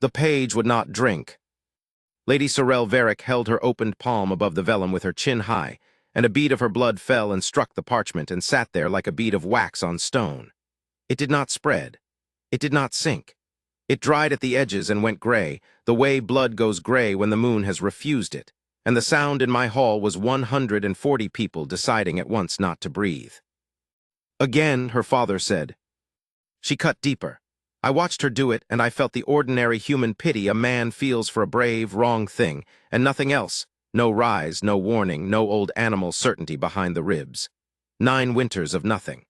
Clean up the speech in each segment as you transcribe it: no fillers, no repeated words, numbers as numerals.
The page would not drink. Lady Sorrel Varick held her opened palm above the vellum with her chin high, and a bead of her blood fell and struck the parchment and sat there like a bead of wax on stone. It did not spread. It did not sink. It dried at the edges and went gray, the way blood goes gray when the moon has refused it, and the sound in my hall was 140 people deciding at once not to breathe. Again, her father said. She cut deeper. I watched her do it, and I felt the ordinary human pity a man feels for a brave, wrong thing, and nothing else. No rise, no warning, no old animal certainty behind the ribs. 9 winters of nothing.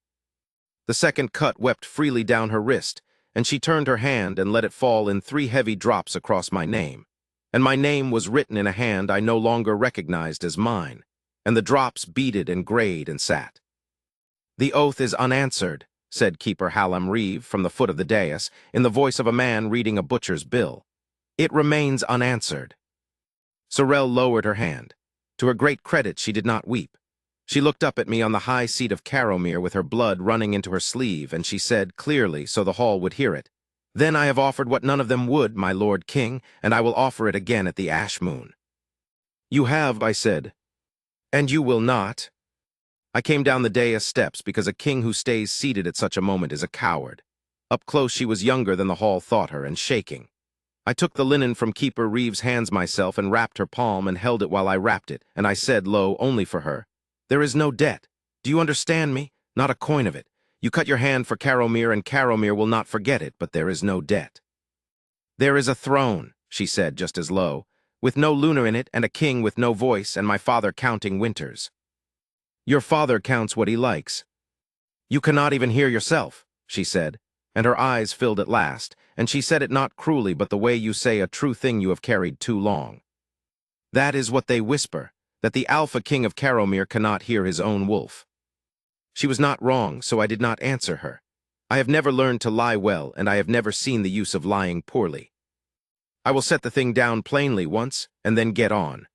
The second cut wept freely down her wrist, and she turned her hand and let it fall in 3 heavy drops across my name. And my name was written in a hand I no longer recognized as mine, and the drops beaded and grayed and sat. "The oath is unanswered," said Keeper Hallam Reeve from the foot of the dais, in the voice of a man reading a butcher's bill. "It remains unanswered." Sorrel lowered her hand. To her great credit, she did not weep. She looked up at me on the high seat of Caromere with her blood running into her sleeve, and she said, clearly, so the hall would hear it, "Then I have offered what none of them would, my lord king, and I will offer it again at the ash moon." "You have," I said. "And you will not." I came down the dais steps because a king who stays seated at such a moment is a coward. Up close she was younger than the hall thought her, and shaking. I took the linen from Keeper Reeve's hands myself and wrapped her palm and held it while I wrapped it, and I said low, only for her, "There is no debt. Do you understand me? Not a coin of it. You cut your hand for Caromere, and Caromere will not forget it, but there is no debt." "There is a throne," she said just as low, "with no Luna in it, and a king with no voice, and my father counting winters." "Your father counts what he likes." "You cannot even hear yourself," she said, and her eyes filled at last, and she said it not cruelly but the way you say a true thing you have carried too long. "That is what they whisper, that the Alpha King of Caromere cannot hear his own wolf." She was not wrong, so I did not answer her. I have never learned to lie well, and I have never seen the use of lying poorly. I will set the thing down plainly once, and then get on.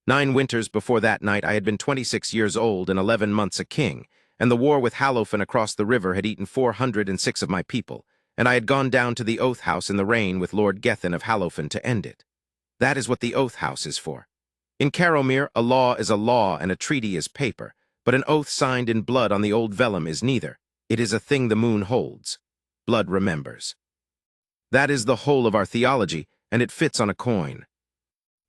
9 winters before that night I had been 26 years old and 11 months a king, and the war with Hallowfen across the river had eaten 406 of my people, and I had gone down to the Oath House in the rain with Lord Gethin of Hallowfen to end it. That is what the Oath House is for. In Caromere, a law is a law and a treaty is paper, but an oath signed in blood on the old vellum is neither. It is a thing the moon holds. Blood remembers. That is the whole of our theology, and it fits on a coin.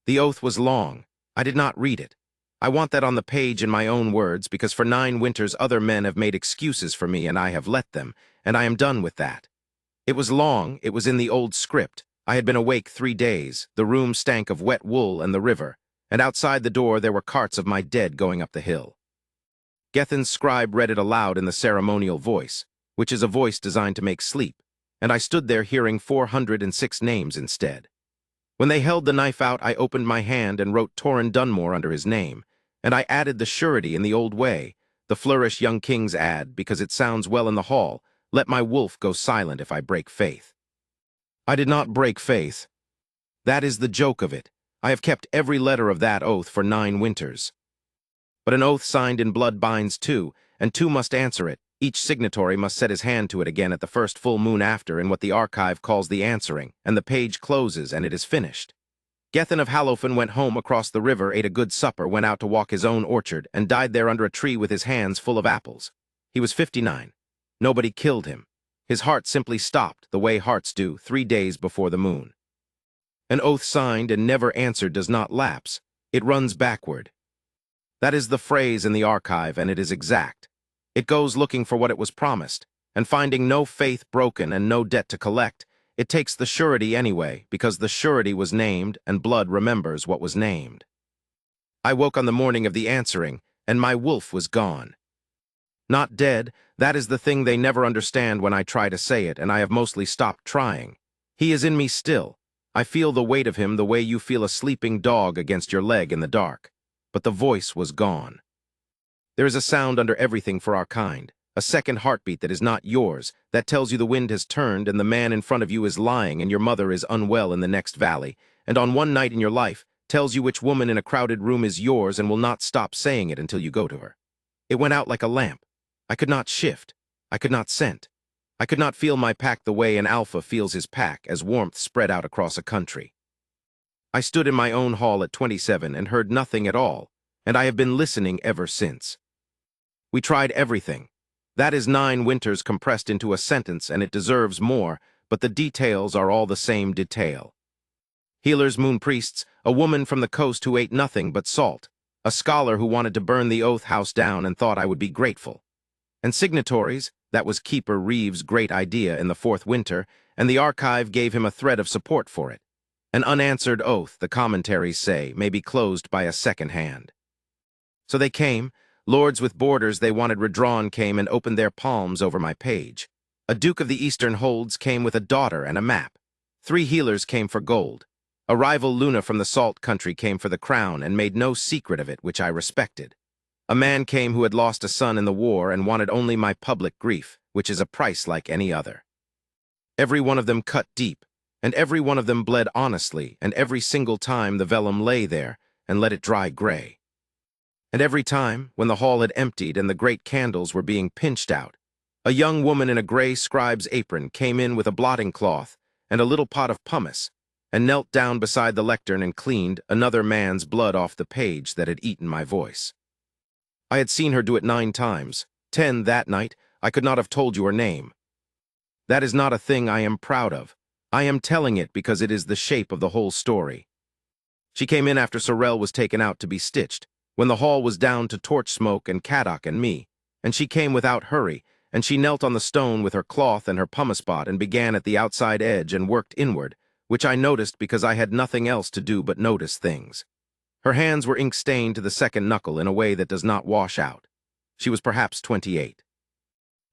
The oath was long. I did not read it. I want that on the page in my own words, because for 9 winters other men have made excuses for me and I have let them, and I am done with that. It was long, it was in the old script. I had been awake 3 days, the room stank of wet wool and the river, and outside the door there were carts of my dead going up the hill. Gethin's scribe read it aloud in the ceremonial voice, which is a voice designed to make sleep, and I stood there hearing 406 names instead. When they held the knife out, I opened my hand and wrote Torrin Dunmore under his name, and I added the surety in the old way, the flourish young kings add, because it sounds well in the hall, "Let my wolf go silent if I break faith." I did not break faith. That is the joke of it. I have kept every letter of that oath for 9 winters. But an oath signed in blood binds 2, and 2 must answer it. Each signatory must set his hand to it again at the first full moon after in what the archive calls the answering, and the page closes and it is finished. Gethin of Hallowfen went home across the river, ate a good supper, went out to walk his own orchard, and died there under a tree with his hands full of apples. He was 59. Nobody killed him. His heart simply stopped, the way hearts do, 3 days before the moon. An oath signed and never answered does not lapse. It runs backward. That is the phrase in the archive, and it is exact. It goes looking for what it was promised, and finding no faith broken and no debt to collect, it takes the surety anyway, because the surety was named, and blood remembers what was named. I woke on the morning of the answering, and my wolf was gone. Not dead, that is the thing they never understand when I try to say it, and I have mostly stopped trying. He is in me still. I feel the weight of him the way you feel a sleeping dog against your leg in the dark. But the voice was gone. There is a sound under everything for our kind, a second heartbeat that is not yours, that tells you the wind has turned and the man in front of you is lying and your mother is unwell in the next valley, and on one night in your life tells you which woman in a crowded room is yours and will not stop saying it until you go to her. It went out like a lamp. I could not shift. I could not scent. I could not feel my pack the way an alpha feels his pack as warmth spread out across a country. I stood in my own hall at 27 and heard nothing at all, and I have been listening ever since. We tried everything. That is 9 winters compressed into a sentence, and it deserves more, but the details are all the same detail. Healers, moon priests, a woman from the coast who ate nothing but salt, a scholar who wanted to burn the oath house down and thought I would be grateful. And signatories, that was Keeper Reeves' great idea in the 4th winter, and the archive gave him a thread of support for it. An unanswered oath, the commentaries say, may be closed by a second hand. So they came. Lords with borders they wanted redrawn came and opened their palms over my page. A Duke of the Eastern Holds came with a daughter and a map. 3 healers came for gold. A rival Luna from the Salt Country came for the crown and made no secret of it, which I respected. A man came who had lost a son in the war and wanted only my public grief, which is a price like any other. Every one of them cut deep, and every one of them bled honestly, and every single time the vellum lay there and let it dry gray. And every time, when the hall had emptied and the great candles were being pinched out, a young woman in a gray scribe's apron came in with a blotting cloth and a little pot of pumice, and knelt down beside the lectern and cleaned another man's blood off the page that had eaten my voice. I had seen her do it 9 times, 10 that night. I could not have told you her name. That is not a thing I am proud of. I am telling it because it is the shape of the whole story. She came in after Sorrel was taken out to be stitched, when the hall was down to torch smoke and Caddock and me, and she came without hurry, and she knelt on the stone with her cloth and her pumice pot and began at the outside edge and worked inward, which I noticed because I had nothing else to do but notice things. Her hands were ink-stained to the second knuckle in a way that does not wash out. She was perhaps 28.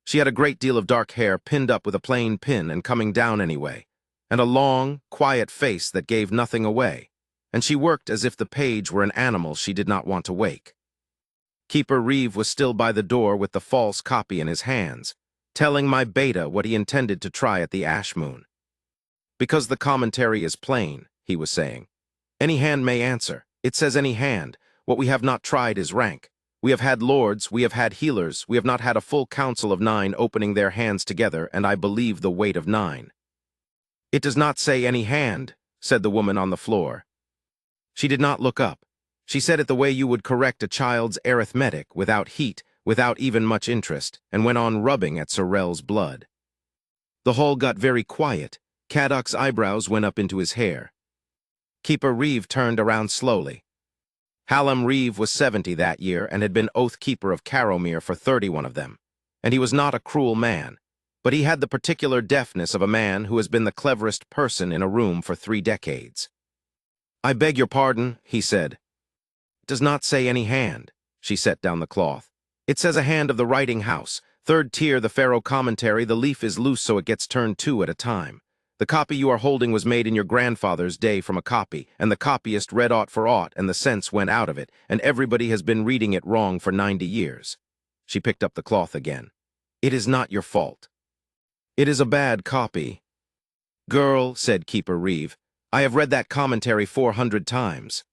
She had a great deal of dark hair pinned up with a plain pin and coming down anyway, and a long, quiet face that gave nothing away, and she worked as if the page were an animal she did not want to wake. Keeper Reeve was still by the door with the false copy in his hands, telling my beta what he intended to try at the ash moon. Because the commentary is plain, he was saying. Any hand may answer. It says any hand. What we have not tried is rank. We have had lords, we have had healers, we have not had a full council of 9 opening their hands together, and I believe the weight of 9. It does not say any hand, said the woman on the floor. She did not look up. She said it the way you would correct a child's arithmetic, without heat, without even much interest, and went on rubbing at Sorrel's blood. The hall got very quiet. Caddock's eyebrows went up into his hair. Keeper Reeve turned around slowly. Hallam Reeve was 70 that year and had been oath keeper of Carrowmere for 31 of them, and he was not a cruel man, but he had the particular deafness of a man who has been the cleverest person in a room for 3 decades. I beg your pardon, he said. It does not say any hand. She set down the cloth. It says a hand of the writing house. 3rd tier, the Pharaoh commentary, the leaf is loose so it gets turned 2 at a time. The copy you are holding was made in your grandfather's day from a copy, and the copyist read aught for aught, and the sense went out of it, and everybody has been reading it wrong for 90 years. She picked up the cloth again. It is not your fault. It is a bad copy. Girl, said Keeper Reeve, I have read that commentary 400 times.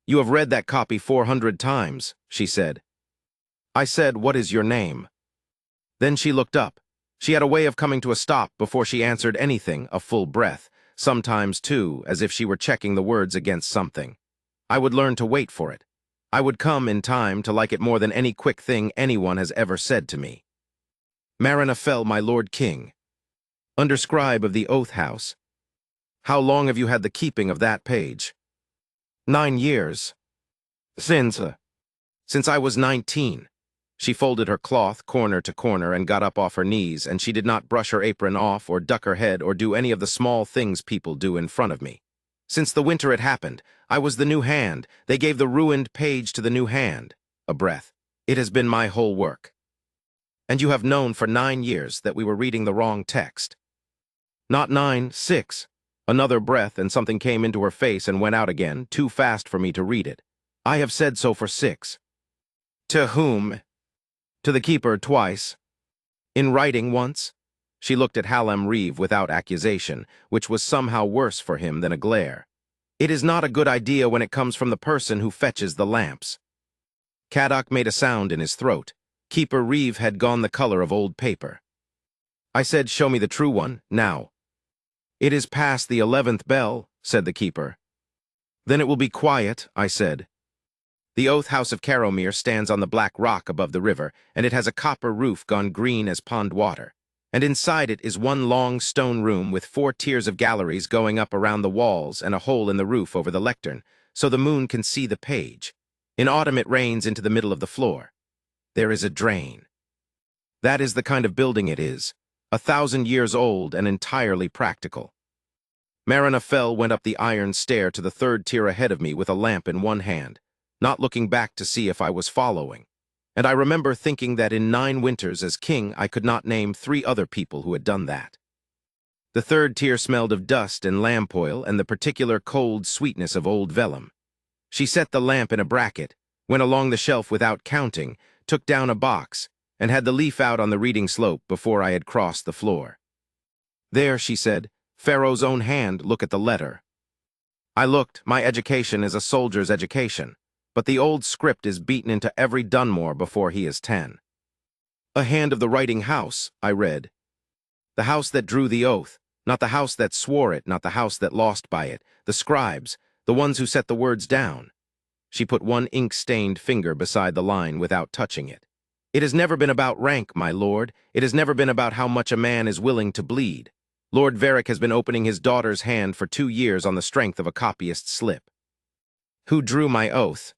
You have read that copy 400 times, she said. I said, what is your name? Then she looked up. She had a way of coming to a stop before she answered anything, a full breath, sometimes, too, as if she were checking the words against something. I would learn to wait for it. I would come in time to like it more than any quick thing anyone has ever said to me. Marina fell, my Lord King. Under scribe of the oath house. How long have you had the keeping of that page? 9 years. Since I was 19. She folded her cloth corner to corner and got up off her knees, and she did not brush her apron off or duck her head or do any of the small things people do in front of me. Since the winter it happened, I was the new hand. They gave the ruined page to the new hand. A breath. It has been my whole work. And you have known for 9 years that we were reading the wrong text. Not 9, 6. Another breath, and something came into her face and went out again, too fast for me to read it. I have said so for 6. To whom? To the keeper twice. In writing once. She looked at Hallam Reeve without accusation, which was somehow worse for him than a glare. It is not a good idea when it comes from the person who fetches the lamps. Caddock made a sound in his throat. Keeper Reeve had gone the color of old paper. I said, "Show me the true one, now." "It is past the 11th bell," said the keeper. "Then it will be quiet," I said. The Oath House of Caromere stands on the black rock above the river, and it has a copper roof gone green as pond water. And inside it is one long stone room with 4 tiers of galleries going up around the walls and a hole in the roof over the lectern, so the moon can see the page. In autumn it rains into the middle of the floor. There is a drain. That is the kind of building it is, 1,000 years old and entirely practical. Marina Fell went up the iron stair to the 3rd tier ahead of me with a lamp in one hand, not looking back to see if I was following. And I remember thinking that in 9 winters as king I could not name 3 other people who had done that. The 3rd tier smelled of dust and lamp oil and the particular cold sweetness of old vellum. She set the lamp in a bracket, went along the shelf without counting, took down a box, and had the leaf out on the reading slope before I had crossed the floor. "There," she said, "Pharaoh's own hand, look at the letter." I looked. My education is a soldier's education, but the old script is beaten into every Dunmore before he is 10. "A hand of the writing house," I read. "The house that drew the oath, not the house that swore it, not the house that lost by it, the scribes, the ones who set the words down." She put one ink-stained finger beside the line without touching it. "It has never been about rank, my lord. It has never been about how much a man is willing to bleed. Lord Varick has been opening his daughter's hand for 2 years on the strength of a copyist's slip." "Who drew my oath?"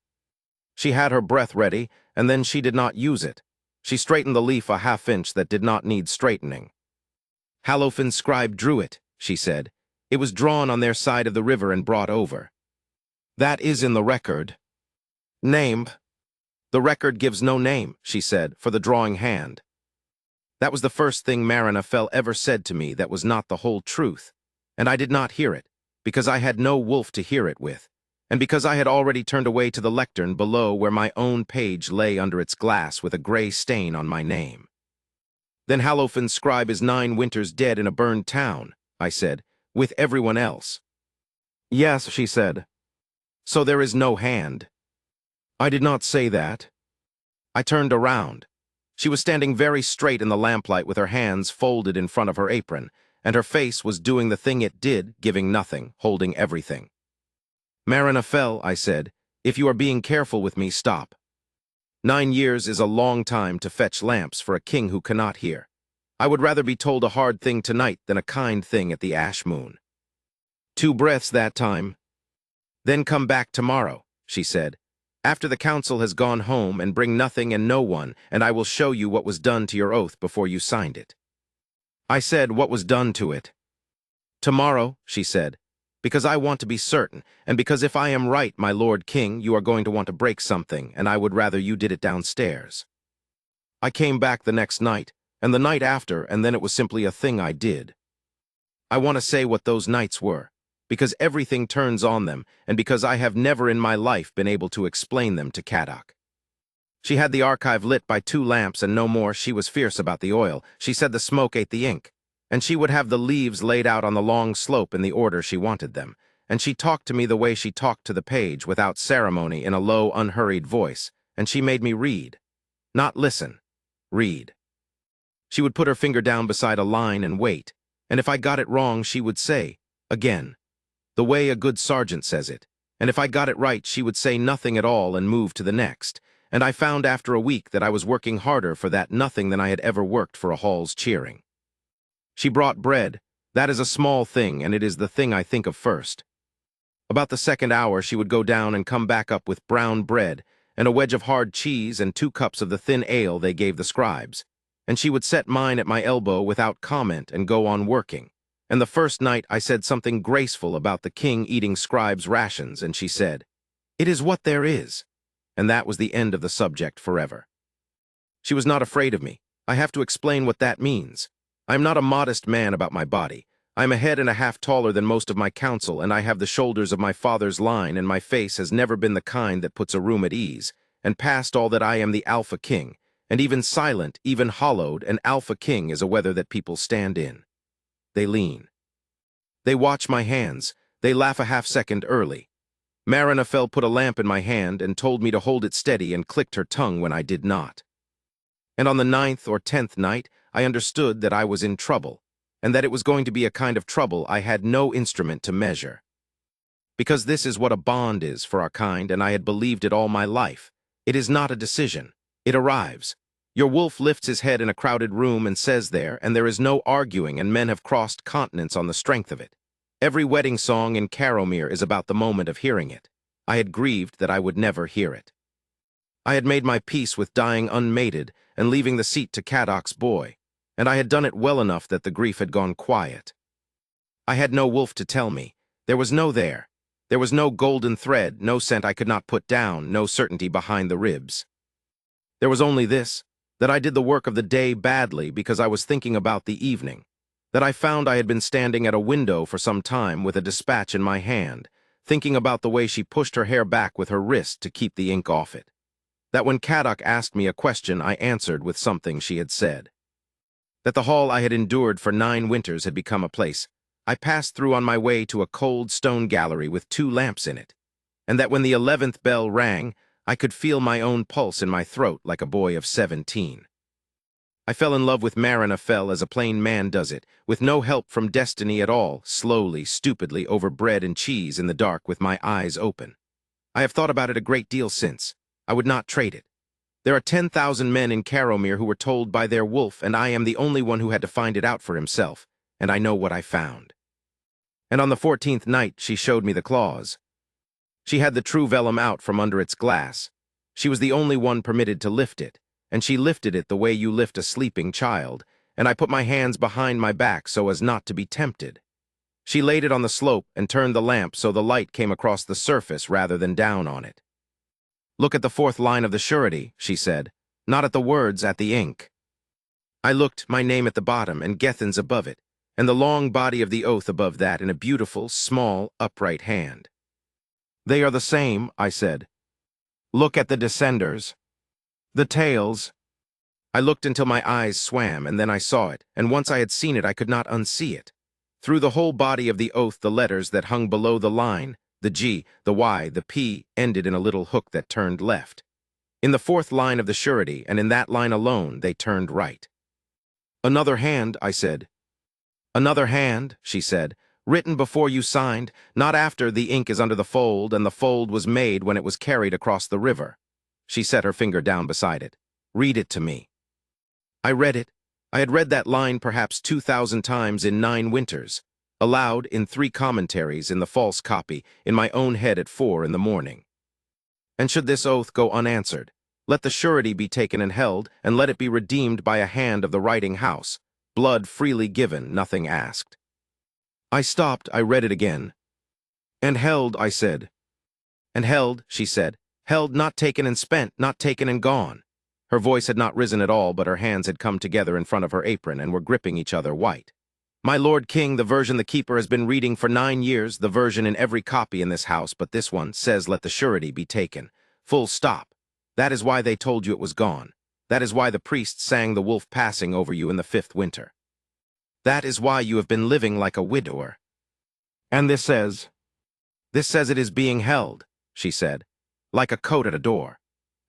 She had her breath ready, and then she did not use it. She straightened the leaf a half-inch that did not need straightening. "Halofin's scribe drew it," she said. "It was drawn on their side of the river and brought over." "That is in the record." "Name?" "The record gives no name," she said, "for the drawing hand." That was the first thing Marina Fell ever said to me that was not the whole truth, and I did not hear it, because I had no wolf to hear it with, and because I had already turned away to the lectern below where my own page lay under its glass with a gray stain on my name. "Then Halofin's scribe is 9 winters dead in a burned town," I said, "with everyone else." "Yes," she said. "So there is no hand." I did not say that. I turned around. She was standing very straight in the lamplight with her hands folded in front of her apron, and her face was doing the thing it did, giving nothing, holding everything. "Marina Fell," I said, "if you are being careful with me, stop. 9 years is a long time to fetch lamps for a king who cannot hear. I would rather be told a hard thing tonight than a kind thing at the ash moon. 2 breaths that time. Then come back tomorrow," she said, "after the council has gone home, and bring nothing and no one, and I will show you what was done to your oath before you signed it." I said, "What was done to it?" "Tomorrow," she said, "because I want to be certain, and because if I am right, my Lord King, you are going to want to break something, and I would rather you did it downstairs." I came back the next night, and the night after, and then it was simply a thing I did. I want to say what those nights were, because everything turns on them, and because I have never in my life been able to explain them to Caddock. She had the archive lit by 2 lamps and no more. She was fierce about the oil. She said the smoke ate the ink, and she would have the leaves laid out on the long slope in the order she wanted them, and she talked to me the way she talked to the page, without ceremony, in a low, unhurried voice, and she made me read. Not listen. Read. She would put her finger down beside a line and wait, and if I got it wrong, she would say, "Again," the way a good sergeant says it, and if I got it right, she would say nothing at all and move to the next, and I found after a week that I was working harder for that nothing than I had ever worked for a hall's cheering. She brought bread. That is a small thing, and it is the thing I think of first. About the 2nd hour, she would go down and come back up with brown bread and a wedge of hard cheese and 2 cups of the thin ale they gave the scribes, and she would set mine at my elbow without comment and go on working. And the first night I said something graceful about the king eating scribes' rations, and she said, "It is what there is." And that was the end of the subject forever. She was not afraid of me. I have to explain what that means. I am not a modest man about my body. I am a head and a half taller than most of my council, and I have the shoulders of my father's line, and my face has never been the kind that puts a room at ease, and past all that I am the Alpha King, and even silent, even hollowed, an Alpha King is a weather that people stand in. They lean. They watch my hands. They laugh a half-second early. Marina Fell put a lamp in my hand and told me to hold it steady and clicked her tongue when I did not. And on the 9th or 10th night, I understood that I was in trouble, and that it was going to be a kind of trouble I had no instrument to measure. Because this is what a bond is for our kind, and I had believed it all my life. It is not a decision. It arrives. Your wolf lifts his head in a crowded room and says there, and there is no arguing, and men have crossed continents on the strength of it. Every wedding song in Caromere is about the moment of hearing it. I had grieved that I would never hear it. I had made my peace with dying unmated and leaving the seat to Cadoc's boy, and I had done it well enough that the grief had gone quiet. I had no wolf to tell me. There was no there. There was no golden thread, no scent I could not put down, no certainty behind the ribs. There was only this, that I did the work of the day badly because I was thinking about the evening, that I found I had been standing at a window for some time with a dispatch in my hand, thinking about the way she pushed her hair back with her wrist to keep the ink off it, that when Cadoc asked me a question I answered with something she had said, that the hall I had endured for 9 winters had become a place I passed through on my way to a cold stone gallery with 2 lamps in it, and that when the 11th bell rang, I could feel my own pulse in my throat like a boy of 17. I fell in love with Marina Fell as a plain man does it, with no help from destiny at all, slowly, stupidly, over bread and cheese in the dark with my eyes open. I have thought about it a great deal since. I would not trade it. There are 10,000 men in Caromere who were told by their wolf, and I am the only one who had to find it out for himself, and I know what I found. And on the 14th night she showed me the claws. She had the true vellum out from under its glass. She was the only one permitted to lift it, and she lifted it the way you lift a sleeping child, and I put my hands behind my back so as not to be tempted. She laid it on the slope and turned the lamp so the light came across the surface rather than down on it. "Look at the 4th line of the surety," she said, "not at the words, at the ink." I looked, my name at the bottom and Gethin's above it, and the long body of the oath above that in a beautiful, small, upright hand. "They are the same," I said. "Look at the descenders. The tails." I looked until my eyes swam, and then I saw it, and once I had seen it I could not unsee it. Through the whole body of the oath the letters that hung below the line, the G, the Y, the P, ended in a little hook that turned left. In the 4th line of the surety, and in that line alone, they turned right. "Another hand," I said. "Another hand," she said, "written before you signed, not after. The ink is under the fold, and the fold was made when it was carried across the river." She set her finger down beside it. "Read it to me." I read it. I had read that line perhaps 2,000 times in 9 winters, aloud in 3 commentaries in the false copy, in my own head at 4 in the morning. "And should this oath go unanswered, let the surety be taken and held, and let it be redeemed by a hand of the writing house. Blood freely given, nothing asked." I stopped, I read it again. "And held," I said. "And held," she said. "Held, not taken and spent, not taken and gone." Her voice had not risen at all, but her hands had come together in front of her apron and were gripping each other white. "My Lord King, the version the keeper has been reading for 9 years, the version in every copy in this house but this one, says let the surety be taken. Full stop. That is why they told you it was gone. That is why the priest sang the wolf passing over you in the 5th winter. That is why you have been living like a widower. And this says it is being held," she said, "like a coat at a door.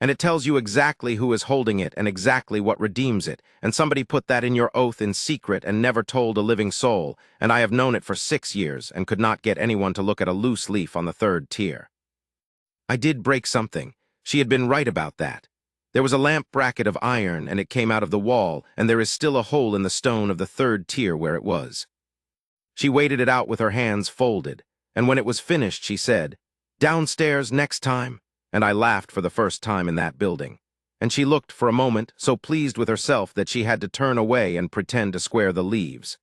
And it tells you exactly who is holding it and exactly what redeems it, and somebody put that in your oath in secret and never told a living soul, and I have known it for 6 years and could not get anyone to look at a loose leaf on the 3rd tier. I did break something. She had been right about that. There was a lamp bracket of iron, and it came out of the wall, and there is still a hole in the stone of the 3rd tier where it was. She waited it out with her hands folded, and when it was finished she said, 'Downstairs next time,' and I laughed for the first time in that building. And she looked for a moment so pleased with herself that she had to turn away and pretend to square the leaves.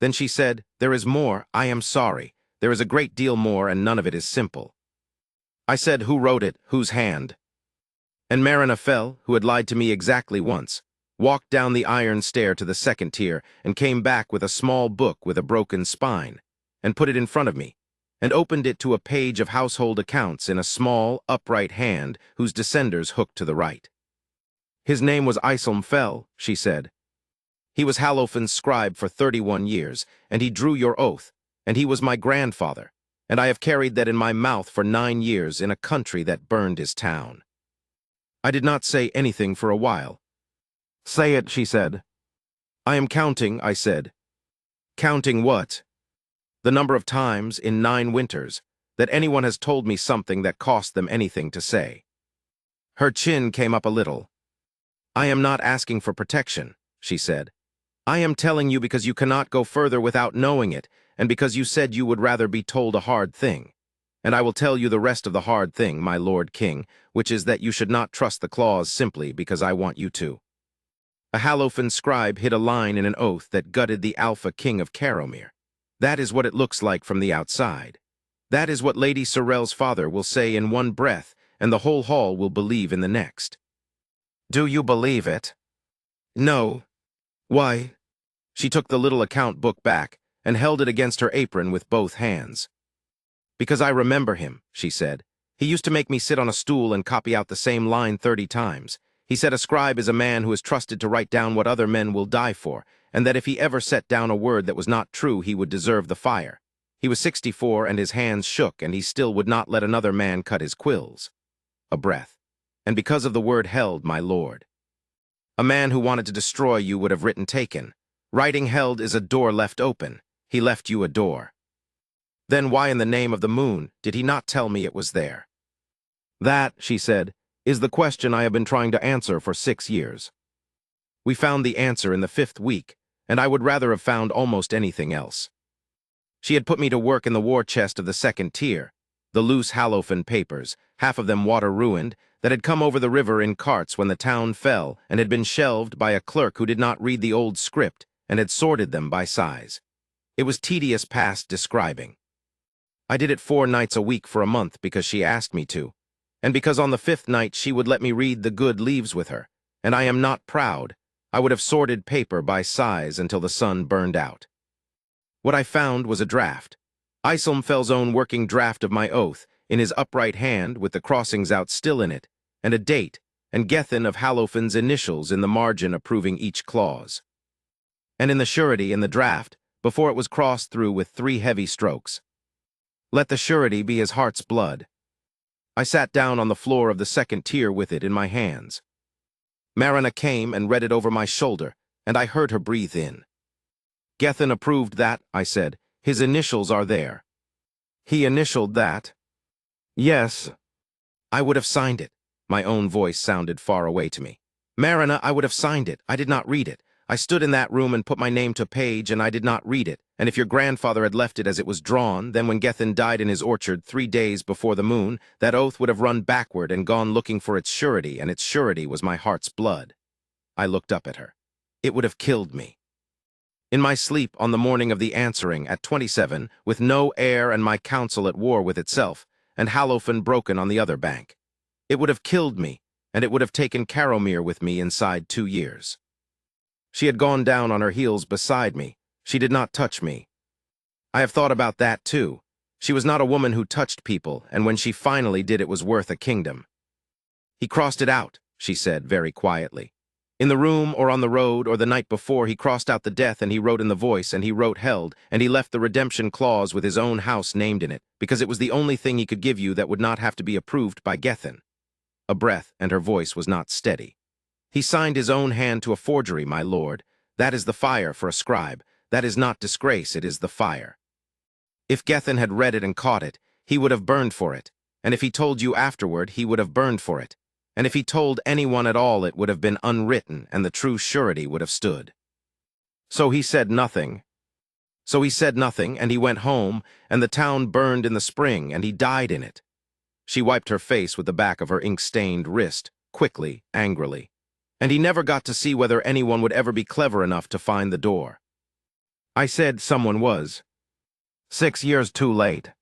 Then she said, 'There is more, I am sorry. There is a great deal more, and none of it is simple.' I said, 'Who wrote it? Whose hand?' And Marina Fell, who had lied to me exactly once, walked down the iron stair to the 2nd tier and came back with a small book with a broken spine, and put it in front of me, and opened it to a page of household accounts in a small, upright hand whose descenders hooked to the right. 'His name was Iselm Fell,' she said. 'He was Halofin's scribe for 31 years, and he drew your oath, and he was my grandfather, and I have carried that in my mouth for 9 years in a country that burned his town.' I did not say anything for a while. 'Say it,' she said. I am counting, I said. Counting what? The number of times in 9 winters that anyone has told me something that cost them anything to say. Her chin came up a little. I am not asking for protection, she said. I am telling you because you cannot go further without knowing it, and because you said you would rather be told a hard thing. And I will tell you the rest of the hard thing, my lord king, which is that you should not trust the claws simply because I want you to. A Hallowfen scribe hid a line in an oath that gutted the Alpha King of Caromir. That is what it looks like from the outside. That is what Lady Sorrel's father will say in one breath, and the whole hall will believe in the next. Do you believe it? No. Why? She took the little account book back and held it against her apron with both hands. Because I remember him, she said. He used to make me sit on a stool and copy out the same line 30 times. He said a scribe is a man who is trusted to write down what other men will die for, and that if he ever set down a word that was not true, he would deserve the fire. He was 64 and his hands shook, and he still would not let another man cut his quills. A breath. And because of the word held, my lord. A man who wanted to destroy you would have written taken. Writing held is a door left open. He left you a door. Then why in the name of the moon did he not tell me it was there? That, she said, is the question I have been trying to answer for 6 years. We found the answer in the 5th week, and I would rather have found almost anything else. She had put me to work in the war chest of the 2nd tier, the loose Hallowfen papers, half of them water-ruined, that had come over the river in carts when the town fell and had been shelved by a clerk who did not read the old script and had sorted them by size. It was tedious past describing. I did it 4 nights a week for a month because she asked me to, and because on the 5th night she would let me read the good leaves with her, and I am not proud. I would have sorted paper by size until the sun burned out. What I found was a draft, Iselmfell's own working draft of my oath, in his upright hand with the crossings out still in it, and a date, and Gethin of Hallowfen's initials in the margin approving each clause. And in the surety in the draft, before it was crossed through with 3 heavy strokes. Let the surety be his heart's blood. I sat down on the floor of the 2nd tier with it in my hands. Marina came and read it over my shoulder, and I heard her breathe in. Gethin approved that, I said. His initials are there. He initialed that? Yes. I would have signed it. My own voice sounded far away to me. Marina, I would have signed it. I did not read it. I stood in that room and put my name to page, and I did not read it. And if your grandfather had left it as it was drawn, then when Gethin died in his orchard 3 days before the moon, that oath would have run backward and gone looking for its surety, and its surety was my heart's blood. I looked up at her. It would have killed me. In my sleep on the morning of the answering, at 27, with no heir and my council at war with itself, and Hallowfen broken on the other bank. It would have killed me, and it would have taken Caromir with me inside 2 years. She had gone down on her heels beside me. She did not touch me. I have thought about that, too. She was not a woman who touched people, and when she finally did, it was worth a kingdom. He crossed it out, she said very quietly. In the room or on the road or the night before, he crossed out the death and he wrote in the voice and he wrote held, and he left the redemption clause with his own house named in it, because it was the only thing he could give you that would not have to be approved by Gethin. A breath, and her voice was not steady. He signed his own hand to a forgery, my lord. That is the fire for a scribe. That is not disgrace, it is the fire. If Gethin had read it and caught it, he would have burned for it, and if he told you afterward, he would have burned for it. And if he told anyone at all, it would have been unwritten, and the true surety would have stood. So he said nothing. And he went home, and the town burned in the spring, and he died in it. She wiped her face with the back of her ink-stained wrist, quickly, angrily. And he never got to see whether anyone would ever be clever enough to find the door. I said someone was. 6 years too late.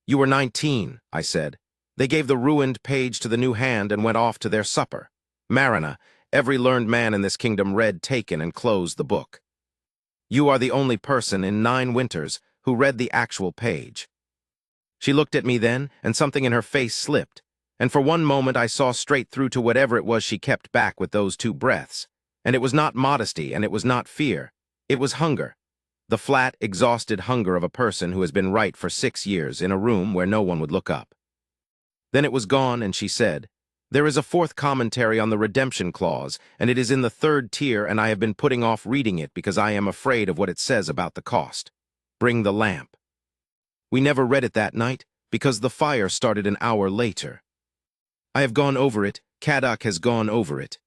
You were 19, I said. They gave the ruined page to the new hand and went off to their supper. Marina, every learned man in this kingdom read taken and closed the book. You are the only person in 9 winters who read the actual page. She looked at me then, and something in her face slipped, and for one moment I saw straight through to whatever it was she kept back with those 2 breaths. And it was not modesty, and it was not fear. It was hunger. The flat, exhausted hunger of a person who has been right for 6 years in a room where no one would look up. Then it was gone, and she said, There is a fourth commentary on the redemption clause, and it is in the third tier, and I have been putting off reading it because I am afraid of what it says about the cost. Bring the lamp. We never read it that night because the fire started an hour later. I have gone over it, Kadok has gone over it.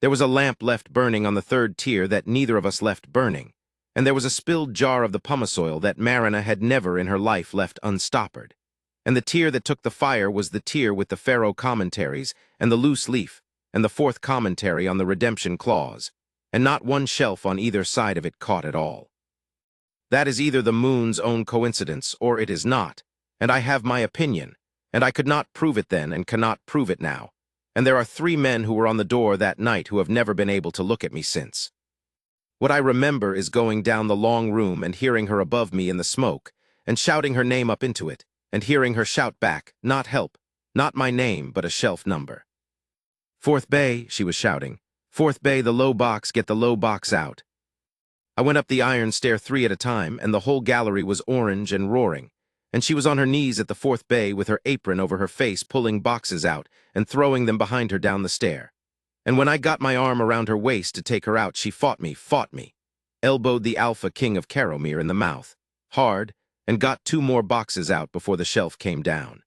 There was a lamp left burning on the third tier that neither of us left burning, and there was a spilled jar of the pumice oil that Marina had never in her life left unstoppered. And the tier that took the fire was the tier with the Pharaoh commentaries and the loose leaf and the fourth commentary on the redemption clause, and not one shelf on either side of it caught at all. That is either the moon's own coincidence or it is not, and I have my opinion, and I could not prove it then and cannot prove it now, and there are 3 men who were on the door that night who have never been able to look at me since. What I remember is going down the long room and hearing her above me in the smoke, and shouting her name up into it, and hearing her shout back, not help, not my name, but a shelf number. "Fourth bay," she was shouting. "Fourth bay, the low box, get the low box out." I went up the iron stair 3 at a time, and the whole gallery was orange and roaring, and she was on her knees at the fourth bay with her apron over her face, pulling boxes out and throwing them behind her down the stair. And when I got my arm around her waist to take her out, she fought me, elbowed the Alpha King of Caromir in the mouth, hard, and got 2 more boxes out before the shelf came down.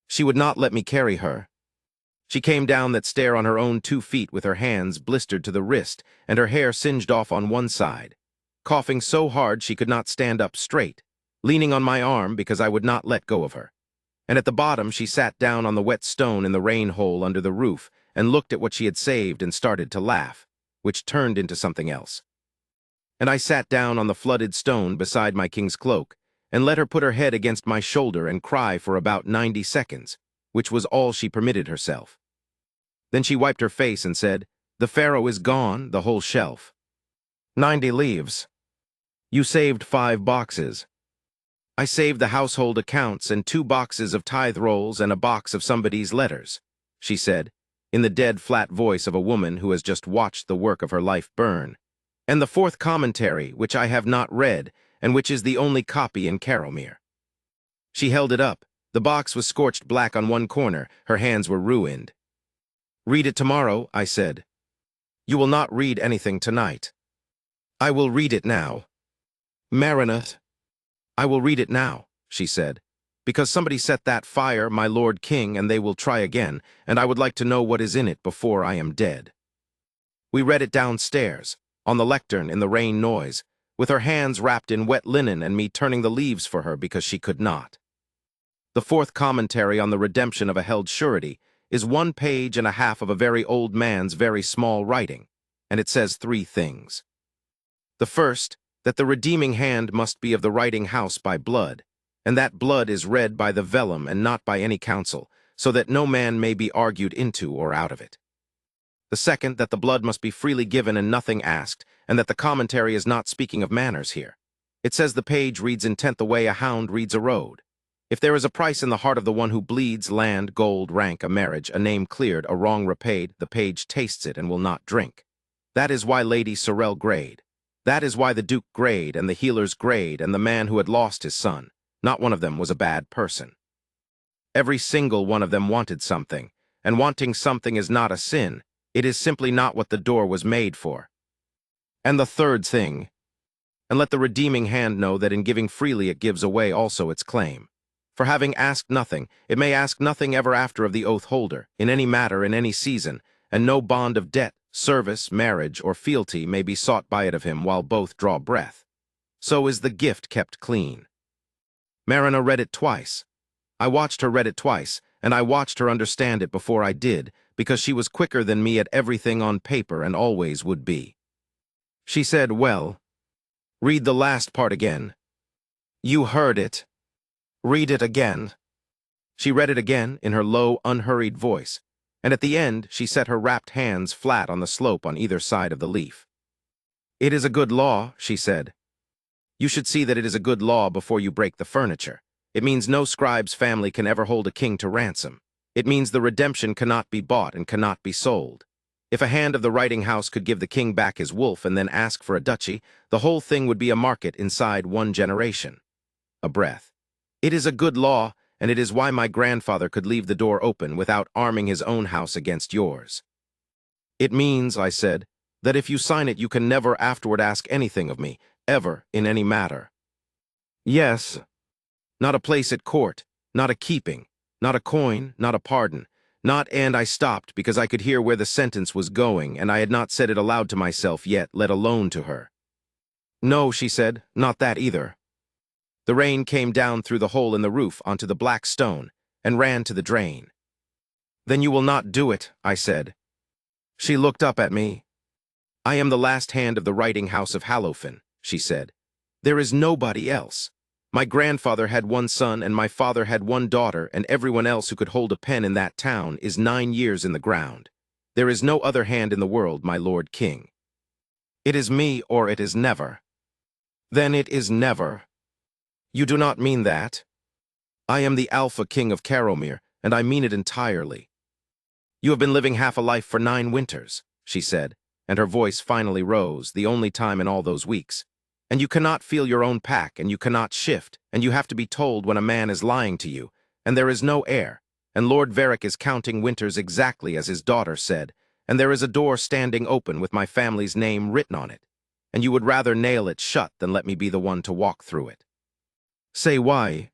She would not let me carry her. She came down that stair on her own 2 feet with her hands blistered to the wrist and her hair singed off on one side, coughing so hard she could not stand up straight, leaning on my arm because I would not let go of her. And at the bottom she sat down on the wet stone in the rain hole under the roof and looked at what she had saved and started to laugh, which turned into something else. And I sat down on the flooded stone beside my king's cloak, and let her put her head against my shoulder and cry for about 90 seconds, which was all she permitted herself. Then she wiped her face and said, "The Pharaoh is gone, the whole shelf. 90 leaves. You saved 5 boxes. I saved the household accounts and 2 boxes of tithe rolls and a box of somebody's letters," she said, in the dead, flat voice of a woman who has just watched the work of her life burn. "And the fourth commentary, which I have not read, and which is the only copy in Caromir." She held it up. The box was scorched black on one corner. Her hands were ruined. "Read it tomorrow," I said. "You will not read anything tonight." "I will read it now." "Marinette." "I will read it now," she said, "because somebody set that fire, my lord king, and they will try again, and I would like to know what is in it before I am dead." We read it downstairs, on the lectern in the rain noise, with her hands wrapped in wet linen and me turning the leaves for her because she could not. The fourth commentary on the redemption of a held surety is 1 page and a half of a very old man's very small writing, and it says 3 things. The first, that the redeeming hand must be of the writing house by blood, and that blood is read by the vellum and not by any counsel, so that no man may be argued into or out of it. The second, that the blood must be freely given and nothing asked, and that the commentary is not speaking of manners here. It says the page reads intent the way a hound reads a road. If there is a price in the heart of the one who bleeds, land, gold, rank, a marriage, a name cleared, a wrong repaid, the page tastes it and will not drink. That is why Lady Sorel grayed. That is why the Duke grayed, and the healers grayed, and the man who had lost his son. Not one of them was a bad person. Every single one of them wanted something, and wanting something is not a sin. It is simply not what the door was made for. And the third thing, and let the redeeming hand know that in giving freely it gives away also its claim. For having asked nothing, it may ask nothing ever after of the oath holder, in any matter, in any season, and no bond of debt, service, marriage, or fealty may be sought by it of him while both draw breath. So is the gift kept clean. Marina read it twice. I watched her read it twice, and I watched her understand it before I did, because she was quicker than me at everything on paper and always would be. She said, "Well, read the last part again." "You heard it. Read it again." She read it again in her low, unhurried voice, and at the end she set her wrapped hands flat on the slope on either side of the leaf. "It is a good law," she said. "You should see that it is a good law before you break the furniture. It means no scribe's family can ever hold a king to ransom. It means the redemption cannot be bought and cannot be sold. If a hand of the writing house could give the king back his wolf and then ask for a duchy, the whole thing would be a market inside 1 generation." A breath. "It is a good law, and it is why my grandfather could leave the door open without arming his own house against yours. It means, I said, that if you sign it you can never afterward ask anything of me, ever, in any matter. Yes. Not a place at court, not a keeping, not a coin, not a pardon, not and I stopped because I could hear where the sentence was going, and I had not said it aloud to myself yet, let alone to her. No, she said, not that either. The rain came down through the hole in the roof onto the black stone and ran to the drain. Then you will not do it, I said. She looked up at me. I am the last hand of the writing house of Hallowfen, she said. There is nobody else. My grandfather had one son and my father had one daughter, and everyone else who could hold a pen in that town is 9 years in the ground. There is no other hand in the world, my lord king. It is me or it is never. Then it is never. You do not mean that? I am the Alpha King of Caromir, and I mean it entirely. You have been living half a life for 9 winters, she said, and her voice finally rose, the only time in all those weeks. And you cannot feel your own pack, and you cannot shift, and you have to be told when a man is lying to you, and there is no air, and Lord Varric is counting winters exactly as his daughter said, and there is a door standing open with my family's name written on it, and you would rather nail it shut than let me be the one to walk through it. Say why.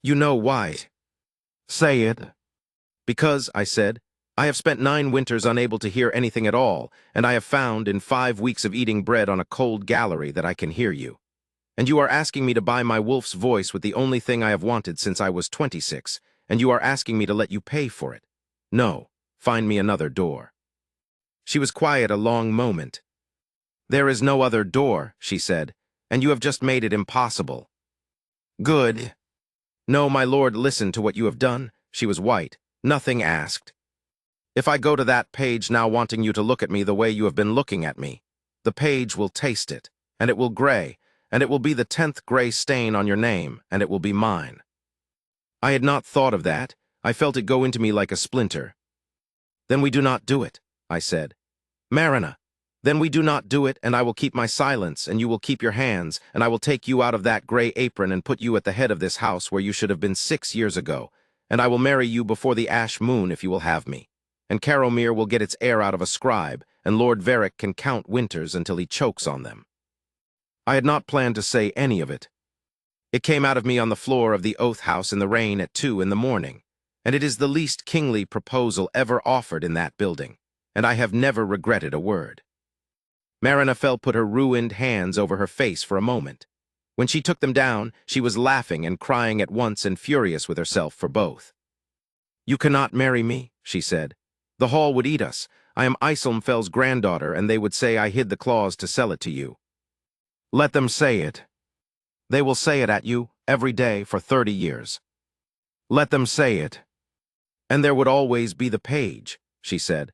You know why. Say it. Because, I said, I have spent 9 winters unable to hear anything at all, and I have found, in 5 weeks of eating bread on a cold gallery, that I can hear you. And you are asking me to buy my wolf's voice with the only thing I have wanted since I was 26, and you are asking me to let you pay for it. No, find me another door. She was quiet a long moment. There is no other door, she said, and you have just made it impossible. Good. No, my lord, listen to what you have done. She was white, nothing asked. If I go to that page now wanting you to look at me the way you have been looking at me, the page will taste it, and it will gray, and it will be the 10th gray stain on your name, and it will be mine. I had not thought of that. I felt it go into me like a splinter. Then we do not do it, I said. Marina, then we do not do it, and I will keep my silence, and you will keep your hands, and I will take you out of that gray apron and put you at the head of this house where you should have been 6 years ago, and I will marry you before the ash moon if you will have me. And Caromir will get its air out of a scribe, and Lord Varric can count winters until he chokes on them. I had not planned to say any of it. It came out of me on the floor of the oath house in the rain at 2 in the morning, and it is the least kingly proposal ever offered in that building, and I have never regretted a word. Marina Fell put her ruined hands over her face for a moment. When she took them down, she was laughing and crying at once and furious with herself for both. You cannot marry me, she said. The hall would eat us. I am Iselmfell's granddaughter, and they would say I hid the clause to sell it to you. Let them say it. They will say it at you, every day, for 30 years. Let them say it. And there would always be the page, she said,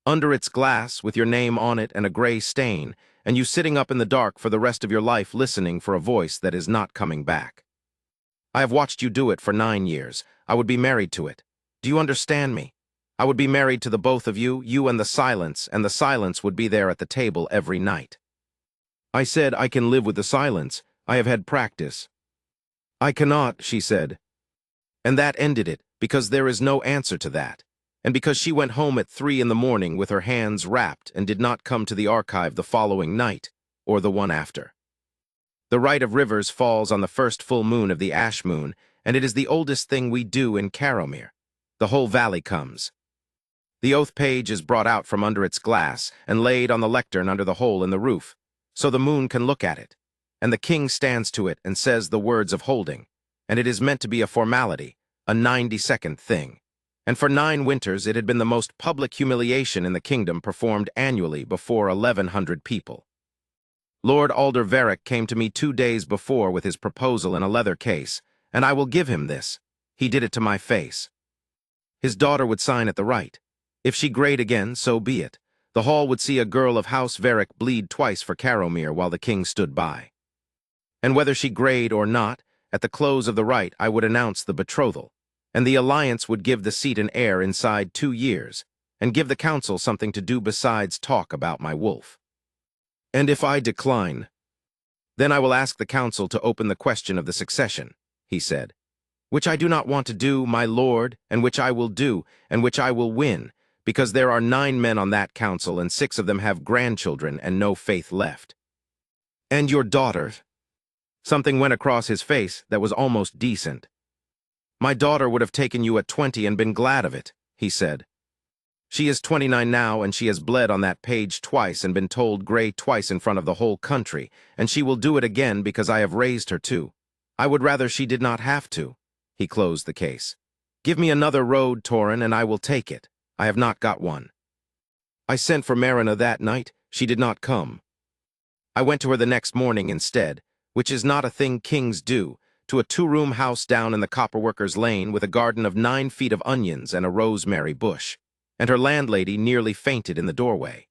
under its glass, with your name on it and a gray stain, and you sitting up in the dark for the rest of your life listening for a voice that is not coming back. I have watched you do it for 9 years. I would be married to it. Do you understand me? I would be married to the both of you, you and the silence would be there at the table every night. I said, I can live with the silence. I have had practice. I cannot, she said. And that ended it, because there is no answer to that, and because she went home at 3 in the morning with her hands wrapped and did not come to the archive the following night, or the one after. The Rite of Rivers falls on the first full moon of the ash moon, and it is the oldest thing we do in Caromir. The whole valley comes. The oath page is brought out from under its glass and laid on the lectern under the hole in the roof, so the moon can look at it, and the king stands to it and says the words of holding, and it is meant to be a formality, a 90-second thing. And for 9 winters it had been the most public humiliation in the kingdom performed annually before 1,100 people. Lord Alder Varric came to me 2 days before with his proposal in a leather case, and I will give him this. He did it to my face. His daughter would sign at the right. If she grayed again, so be it. The hall would see a girl of House Varric bleed twice for Caromir while the king stood by. And whether she grayed or not, at the close of the rite I would announce the betrothal, and the alliance would give the seat an heir inside 2 years, and give the council something to do besides talk about my wolf. And if I decline, then I will ask the council to open the question of the succession, he said. which I do not want to do, my lord, and which I will do, and which I will win, because there are 9 men on that council, and 6 of them have grandchildren and no faith left. And your daughter? Something went across his face that was almost decent. My daughter would have taken you at 20 and been glad of it, he said. She is 29 now, and she has bled on that page twice and been told gray twice in front of the whole country, and she will do it again because I have raised her to. I would rather she did not have to. He closed the case. Give me another road, Torin, and I will take it. I have not got one. I sent for Marina that night. She did not come. I went to her the next morning instead, which is not a thing kings do, to a 2-room house down in the Copperworkers' Lane with a garden of 9 feet of onions and a rosemary bush, and her landlady nearly fainted in the doorway.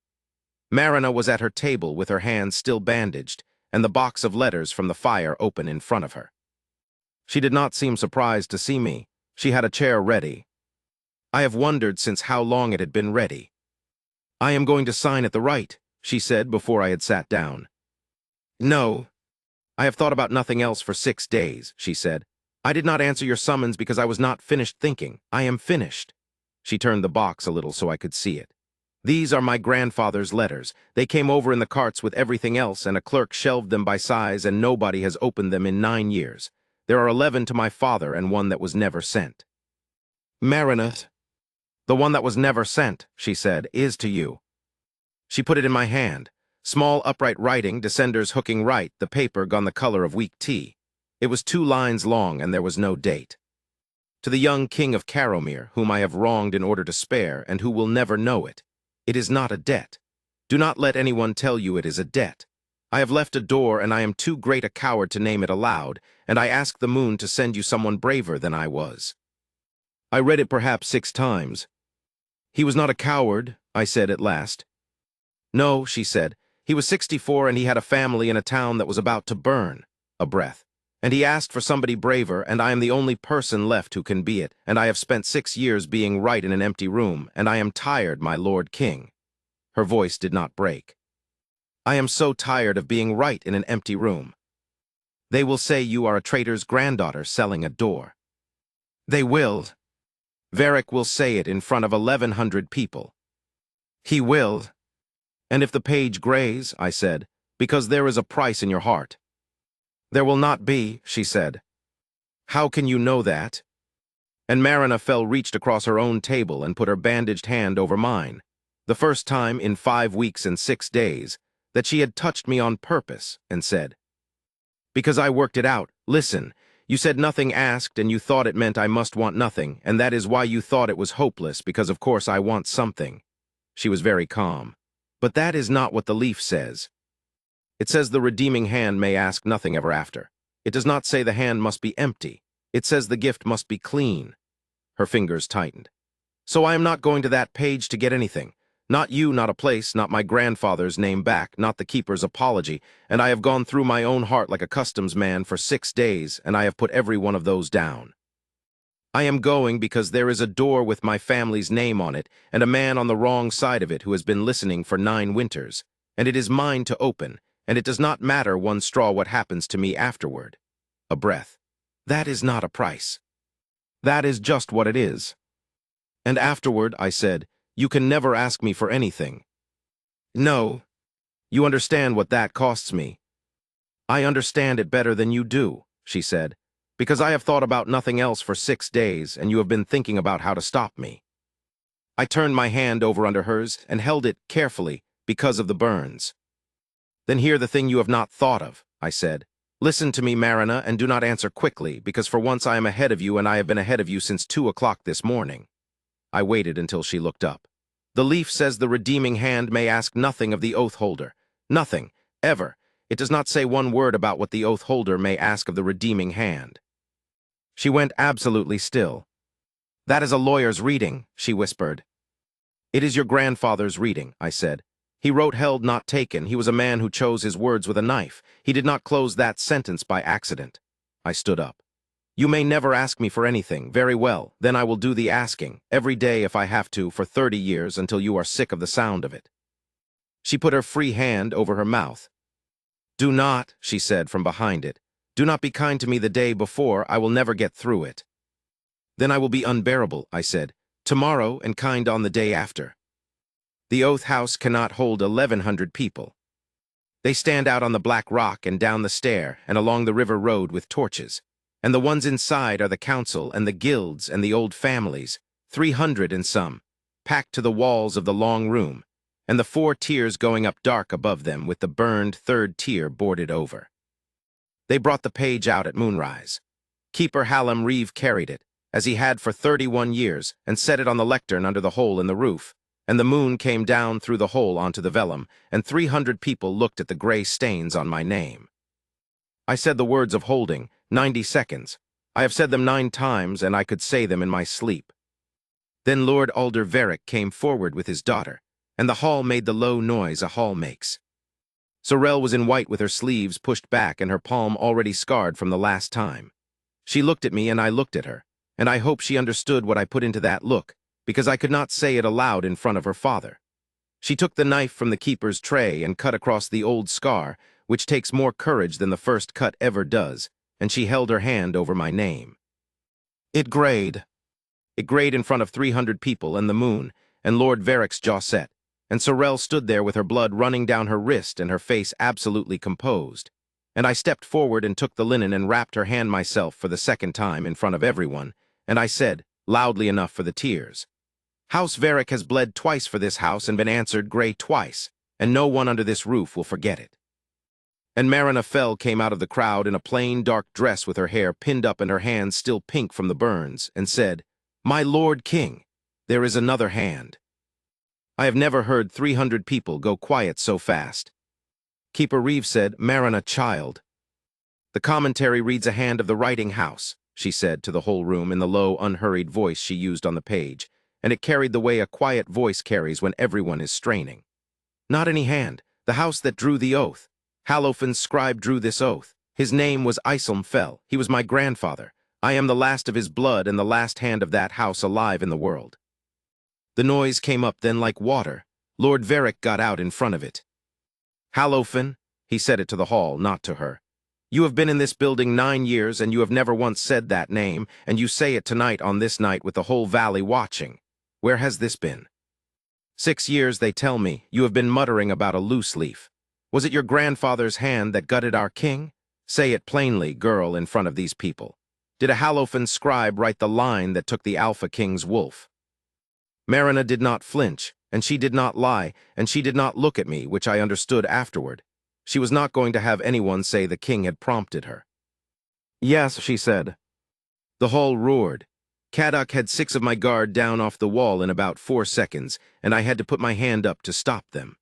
Marina was at her table with her hands still bandaged and the box of letters from the fire open in front of her. She did not seem surprised to see me. She had a chair ready. I have wondered since how long it had been ready. I am going to sign at the right, she said before I had sat down. No. I have thought about nothing else for 6 days, she said. I did not answer your summons because I was not finished thinking. I am finished. She turned the box a little so I could see it. These are my grandfather's letters. They came over in the carts with everything else, and a clerk shelved them by size, and nobody has opened them in 9 years. There are 11 to my father and one that was never sent. Marina, the one that was never sent, she said, is to you. She put it in my hand. Small upright writing, descenders hooking right, the paper gone the color of weak tea. It was 2 lines long, and there was no date. To the young king of Caromir, whom I have wronged in order to spare, and who will never know it. It is not a debt. Do not let anyone tell you it is a debt. I have left a door, and I am too great a coward to name it aloud, and I ask the moon to send you someone braver than I was. I read it perhaps 6 times. He was not a coward, I said at last. No, she said. He was 64, and he had a family in a town that was about to burn. A breath. And he asked for somebody braver, and I am the only person left who can be it, and I have spent 6 years being right in an empty room, and I am tired, my lord king. Her voice did not break. I am so tired of being right in an empty room. They will say you are a traitor's granddaughter selling a door. They will. Varric will say it in front of 1,100 people. He will. And if the page grays, I said, because there is a price in your heart. There will not be, she said. How can you know that? And Marina reached across her own table and put her bandaged hand over mine, the first time in 5 weeks and 6 days that she had touched me on purpose, and said, because I worked it out. Listen, you said nothing asked, and you thought it meant I must want nothing, and that is why you thought it was hopeless, because of course I want something. She was very calm. But that is not what the leaf says. It says the redeeming hand may ask nothing ever after. It does not say the hand must be empty. It says the gift must be clean. Her fingers tightened. So I am not going to that page to get anything. Not you, not a place, not my grandfather's name back, not the keeper's apology, and I have gone through my own heart like a customs man for 6 days, and I have put every one of those down. I am going because there is a door with my family's name on it, and a man on the wrong side of it who has been listening for 9 winters, and it is mine to open, and it does not matter one straw what happens to me afterward. A breath. That is not a price. That is just what it is. And afterward, I said, you can never ask me for anything. No. You understand what that costs me. I understand it better than you do, she said, because I have thought about nothing else for 6 days, and you have been thinking about how to stop me. I turned my hand over under hers and held it carefully because of the burns. Then hear the thing you have not thought of, I said. Listen to me, Marina, and do not answer quickly, because for once I am ahead of you, and I have been ahead of you since 2 o'clock this morning. I waited until she looked up. The leaf says the redeeming hand may ask nothing of the oath holder. Nothing, ever. It does not say one word about what the oath holder may ask of the redeeming hand. She went absolutely still. That is a lawyer's reading, she whispered. It is your grandfather's reading, I said. He wrote held not taken. He was a man who chose his words with a knife. He did not close that sentence by accident. I stood up. You may never ask me for anything. Very well, then I will do the asking, every day if I have to, for 30 years until you are sick of the sound of it. She put her free hand over her mouth. Do not, she said from behind it. Do not be kind to me the day before. I will never get through it. Then I will be unbearable, I said, tomorrow and kind on the day after. The oath house cannot hold 1,100 people. They stand out on the black rock and down the stair and along the river road with torches. And the ones inside are the council and the guilds and the old families, 300 and some, packed to the walls of the long room, and the 4 tiers going up dark above them with the burned 3rd tier boarded over. They brought the page out at moonrise. Keeper Hallam Reeve carried it, as he had for 31 years, and set it on the lectern under the hole in the roof, and the moon came down through the hole onto the vellum, and 300 people looked at the gray stains on my name. I said the words of holding, 90 seconds. I have said them 9 times, and I could say them in my sleep. Then Lord Alder Varick came forward with his daughter, and the hall made the low noise a hall makes. Sorrel was in white with her sleeves pushed back and her palm already scarred from the last time. She looked at me and I looked at her, and I hope she understood what I put into that look, because I could not say it aloud in front of her father. She took the knife from the keeper's tray and cut across the old scar, which takes more courage than the first cut ever does, and she held her hand over my name. It grayed. It grayed in front of 300 people and the moon, and Lord Varick's jaw set, and Sorrel stood there with her blood running down her wrist and her face absolutely composed. And I stepped forward and took the linen and wrapped her hand myself for the 2nd time in front of everyone, and I said, loudly enough for the tears, House Varick has bled twice for this house and been answered gray twice, and no one under this roof will forget it. And Marina Fell came out of the crowd in a plain dark dress with her hair pinned up and her hands still pink from the burns, and said, My Lord King, there is another hand. I have never heard 300 people go quiet so fast. Keeper Reeve said, Marina, child. The commentary reads a hand of the writing house, she said to the whole room in the low, unhurried voice she used on the page, and it carried the way a quiet voice carries when everyone is straining. Not any hand, the house that drew the oath. Halofin's scribe drew this oath. His name was Iselm Fell. He was my grandfather. I am the last of his blood and the last hand of that house alive in the world. The noise came up then like water. Lord Varick got out in front of it. Halofin, he said it to the hall, not to her. You have been in this building 9 years and you have never once said that name, and you say it tonight on this night with the whole valley watching. Where has this been? 6 years, they tell me, you have been muttering about a loose leaf. Was it your grandfather's hand that gutted our king? Say it plainly, girl, in front of these people. Did a Halofin scribe write the line that took the Alpha King's wolf? Marina did not flinch, and she did not lie, and she did not look at me, which I understood afterward. She was not going to have anyone say the king had prompted her. Yes, she said. The hall roared. Kadok had 6 of my guard down off the wall in about 4 seconds, and I had to put my hand up to stop them.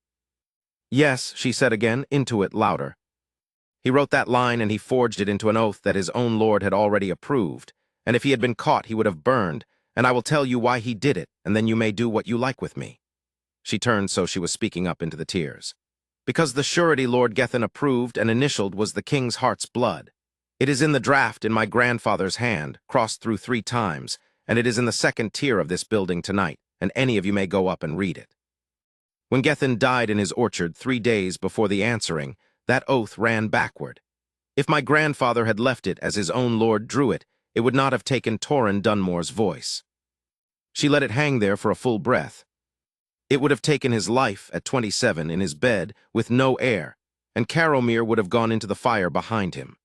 Yes, she said again, into it louder. He wrote that line and he forged it into an oath that his own lord had already approved, and if he had been caught he would have burned, and I will tell you why he did it, and then you may do what you like with me. She turned so she was speaking up into the tears. Because the surety Lord Gethin approved and initialed was the king's heart's blood. It is in the draft in my grandfather's hand, crossed through 3 times, and it is in the 2nd tier of this building tonight, and any of you may go up and read it. When Gethin died in his orchard 3 days before the answering, that oath ran backward. If my grandfather had left it as his own lord drew it, it would not have taken Torrin Dunmore's voice. She let it hang there for a full breath. It would have taken his life at 27 in his bed with no air, and Caromir would have gone into the fire behind him.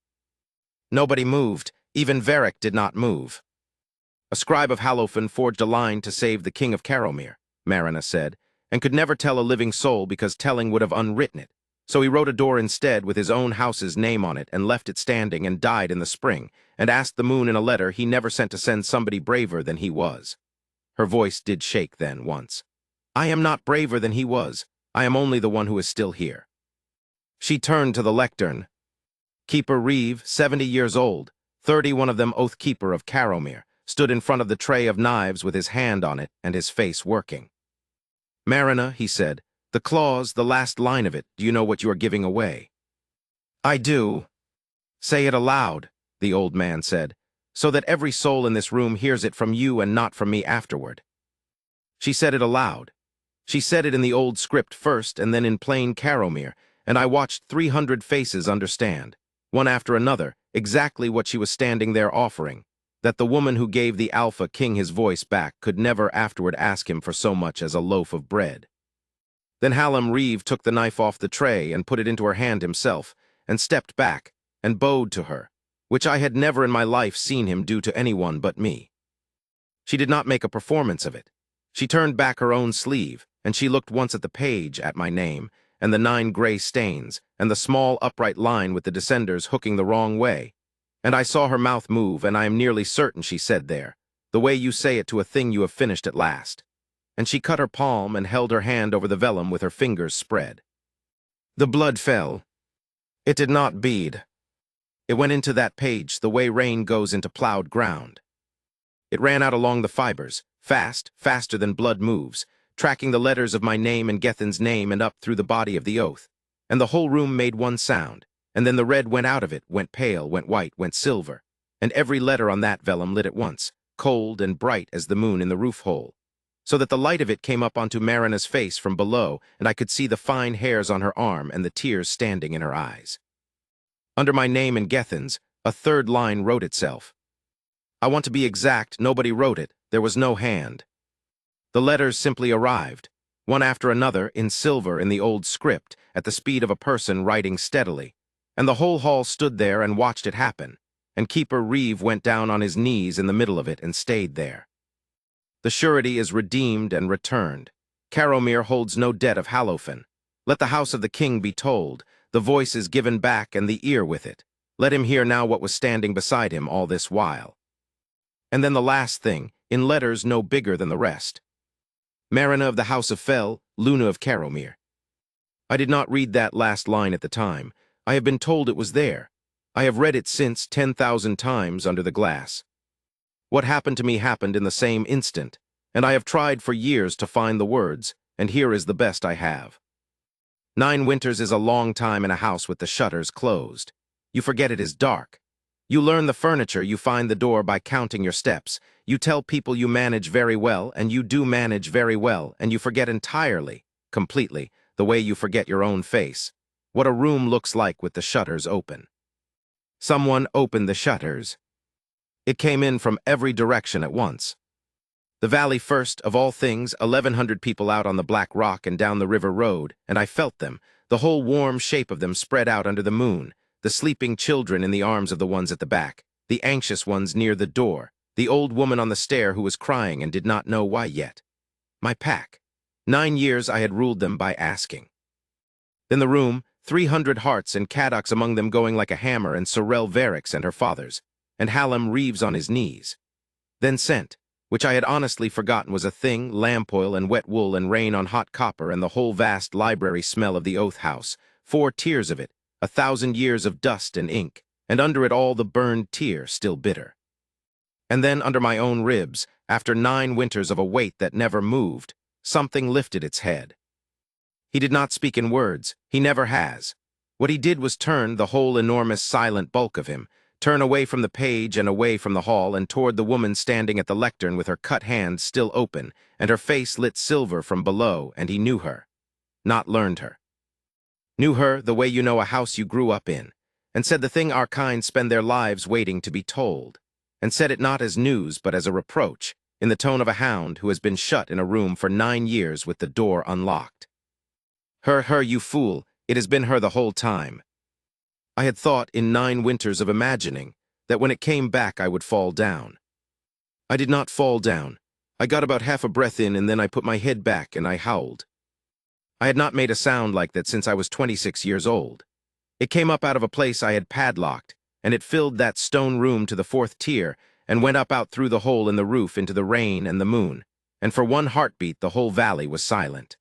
Nobody moved, even Varick did not move. A scribe of Halofin forged a line to save the king of Caromir, Marina said, and could never tell a living soul because telling would have unwritten it. So he wrote a door instead with his own house's name on it and left it standing and died in the spring, and asked the moon in a letter he never sent to send somebody braver than he was. Her voice did shake then once. I am not braver than he was. I am only the one who is still here. She turned to the lectern. Keeper Reeve, 70 years old, 31 of them oath keeper of Caromir, stood in front of the tray of knives with his hand on it and his face working. Marina, he said, the clause, the last line of it, do you know what you are giving away? I do. Say it aloud, the old man said, so that every soul in this room hears it from you and not from me afterward. She said it aloud. She said it in the old script first and then in plain Caromir, and I watched 300 faces understand, one after another, exactly what she was standing there offering. that the woman who gave the Alpha King his voice back could never afterward ask him for so much as a loaf of bread. Then Hallam Reeve took the knife off the tray and put it into her hand himself, and stepped back, and bowed to her, which I had never in my life seen him do to anyone but me. She did not make a performance of it. She turned back her own sleeve, and she looked once at the page at my name, and the 9 gray stains, and the small upright line with the descenders hooking the wrong way. And I saw her mouth move, and I am nearly certain she said there, the way you say it to a thing you have finished at last. And she cut her palm and held her hand over the vellum with her fingers spread. The blood fell. It did not bead. It went into that page the way rain goes into plowed ground. It ran out along the fibers, fast, faster than blood moves, tracking the letters of my name and Gethin's name and up through the body of the oath. And the whole room made one sound, and then the red went out of it, went pale, went white, went silver, and every letter on that vellum lit at once, cold and bright as the moon in the roof hole, so that the light of it came up onto Marina's face from below, and I could see the fine hairs on her arm and the tears standing in her eyes. Under my name and Gethin's, a third line wrote itself. I want to be exact, nobody wrote it, there was no hand. The letters simply arrived, one after another, in silver in the old script, at the speed of a person writing steadily, and the whole hall stood there and watched it happen, and Keeper Reeve went down on his knees in the middle of it and stayed there. The surety is redeemed and returned. Caromere holds no debt of Hallowfen. Let the house of the king be told. The voice is given back and the ear with it. Let him hear now what was standing beside him all this while. And then the last thing, in letters no bigger than the rest. Marina of the House of Fell, Luna of Caromere. I did not read that last line at the time. I have been told it was there. I have read it since 10,000 times under the glass. What happened to me happened in the same instant, and I have tried for years to find the words, and here is the best I have. 9 winters is a long time in a house with the shutters closed. You forget it is dark. You learn the furniture, you find the door by counting your steps. You tell people you manage very well, and you do manage very well, and you forget entirely, completely, the way you forget your own face, what a room looks like with the shutters open. Someone opened the shutters. It came in from every direction at once. The valley first, of all things, 1,100 people out on the Black Rock and down the river road, and I felt them, the whole warm shape of them spread out under the moon, the sleeping children in the arms of the ones at the back, the anxious ones near the door, the old woman on the stair who was crying and did not know why yet. My pack. 9 years I had ruled them by asking. Then the room, 300 hearts and Caddocks among them going like a hammer, and Sorel Variks and her fathers, and Hallam Reeves on his knees. Then scent, which I had honestly forgotten was a thing, lamp oil and wet wool and rain on hot copper and the whole vast library smell of the Oath House, 4 tiers of it, 1,000 years of dust and ink, and under it all the burned tear still bitter. And then under my own ribs, after 9 winters of a weight that never moved, something lifted its head. He did not speak in words, he never has. What he did was turn the whole enormous silent bulk of him, turn away from the page and away from the hall and toward the woman standing at the lectern with her cut hand still open and her face lit silver from below, and he knew her, not learned her. Knew her the way you know a house you grew up in, and said the thing our kind spend their lives waiting to be told, and said it not as news but as a reproach, in the tone of a hound who has been shut in a room for 9 years with the door unlocked. Her, you fool, it has been her the whole time. I had thought in 9 winters of imagining that when it came back I would fall down. I did not fall down. I got about half a breath in and then I put my head back and I howled. I had not made a sound like that since I was 26 years old. It came up out of a place I had padlocked, and it filled that stone room to the 4th tier and went up out through the hole in the roof into the rain and the moon, and for one heartbeat the whole valley was silent.